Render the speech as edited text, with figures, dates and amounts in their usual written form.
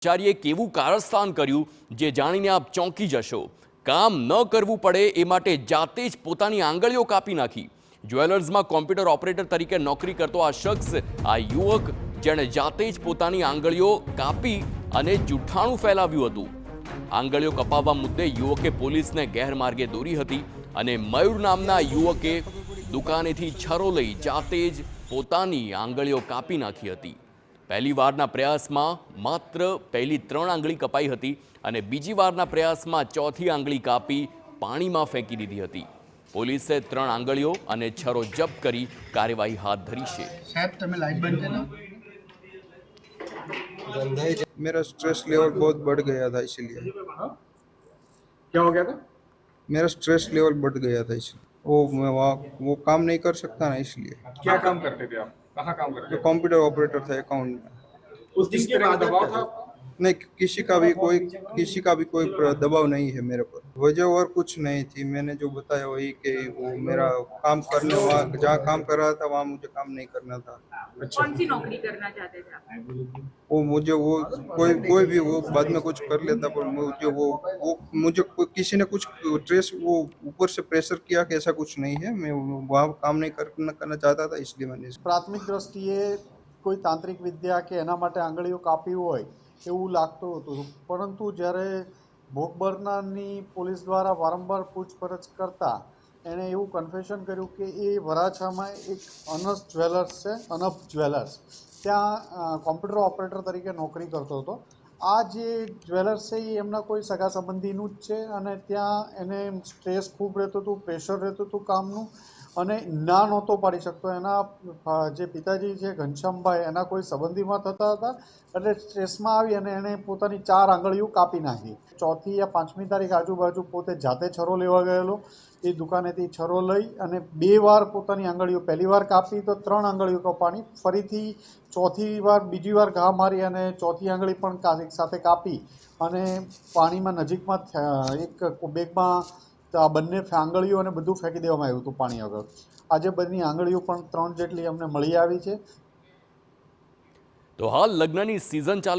કર્મચારીએ કેવું કારસ્તાન કર્યું જે જાણીને આપ ચોંકી જશો। કામ ન કરવું પડે એ માટે જાતે જ પોતાની આંગળીઓ કાપી નાખી। જ્વેલર્સમાં કોમ્પ્યુટર ઓપરેટર તરીકે નોકરી કરતો આ શખ્સ, આ યુવક જેણે જાતે જ પોતાની આંગળીઓ કાપી અને જુઠ્ઠાણું ફેલાવ્યું હતું। આંગળીઓ કપાવવા મુદ્દે યુવકે પોલીસને ગેરમાર્ગે દોરી હતી અને મયુર નામના યુવકે દુકાનેથી છરો લઈ જાતે જ પોતાની આંગળીઓ કાપી નાખી હતી। પહેલી વારના પ્રયાસમાં માત્ર પહેલી 3 આંગળી કપાઈ હતી અને બીજી વારના પ્રયાસમાં ચોથી આંગળી કાપી પાણીમાં ફેંકી દીધી હતી। પોલીસે 3 આંગળીઓ અને છરો જપ્ત કરી કાર્યવાહી હાથ ધરી છે। साहब તમે लाइट बंद करना। मेरा स्ट्रेस लेवल बहुत बढ़ गया था इसलिए। क्या हो गया था? मेरा स्ट्रेस लेवल बढ़ गया था इसलिए वो काम नहीं कर सकता ना इसलिए। क्या काम करते थे आप? कहाँ काम करते जो कंप्यूटर ऑपरेटर था अकाउंट में। उस दिन के बाद दबाव था आपको? नहीं, किसी का भी कोई दबाव नहीं है मेरे पर। वजह और कुछ नहीं थी, मैंने जो बताया वही कि वो मेरा काम करने जहाँ काम कर रहा था वहाँ मुझे काम नहीं करना था। कौन सी नौकरी करना चाहते थे आप? वो मुझे वो कोई भी वो बाद में कुछ कर लेता, पर मुझे किसी ने कुछ स्ट्रेस वो ऊपर से प्रेशर किया कि ऐसा कुछ नहीं है, मैं वहाँ काम नहीं करना चाहता था, इसलिए मैंने प्राथमिक दृष्टिए कोई तांत्रिक विद्या के एना माटे आंगळीओ कापी होय એવું લાગતું હતું, પરંતુ જ્યારે ભોગ બનનારની પોલીસ દ્વારા વારંવાર પૂછપરછ કરતા એણે એવું કન્ફેશન કર્યું કે એ વરાછામાં એક અનસ જ્વેલર્સ છે, અનપ જ્વેલર્સ, ત્યાં કોમ્પ્યુટર ઓપરેટર તરીકે નોકરી કરતો હતો। આ જે જ્વેલર્સ છે એ એમના કોઈ સગા સંબંધીનું જ છે અને ત્યાં એને સ્ટ્રેસ ખૂબ રહેતું હતું, પ્રેશર રહેતું હતું કામનું અને ના નહોતો પાડી શકતો। એના જે પિતાજી છે ઘનશ્યામભાઈ, એના કોઈ સંબંધીમાં થતા હતા એટલે સ્ટ્રેસમાં આવી અને એણે પોતાની 4 આંગળીઓ કાપી નાખી। 4મી या 5મી તારીખ આજુબાજુ પોતે જાતે છરો લેવા ગયેલો, એ દુકાનેથી છરો લઈ અને 2 વાર પોતાની આંગળીઓ, પહેલી વાર કાપી તો 3 આંગળીઓ કપાણી, ફરીથી ચોથી વાર બીજી વાર ઘા મારી અને ચોથી આંગળી પણ સાથે કાપી અને પાણીમાં નજીકમાં એક બેગમાં તો આ બંને આંગળીઓ અને બધું ફેંકી દેવામાં આવ્યું હતું પાણી આગળ। આજે બધી આંગળીઓ પણ 3 જેટલી અમને મળી આવી છે। તો હાલ લગ્નની સિઝન ચાલે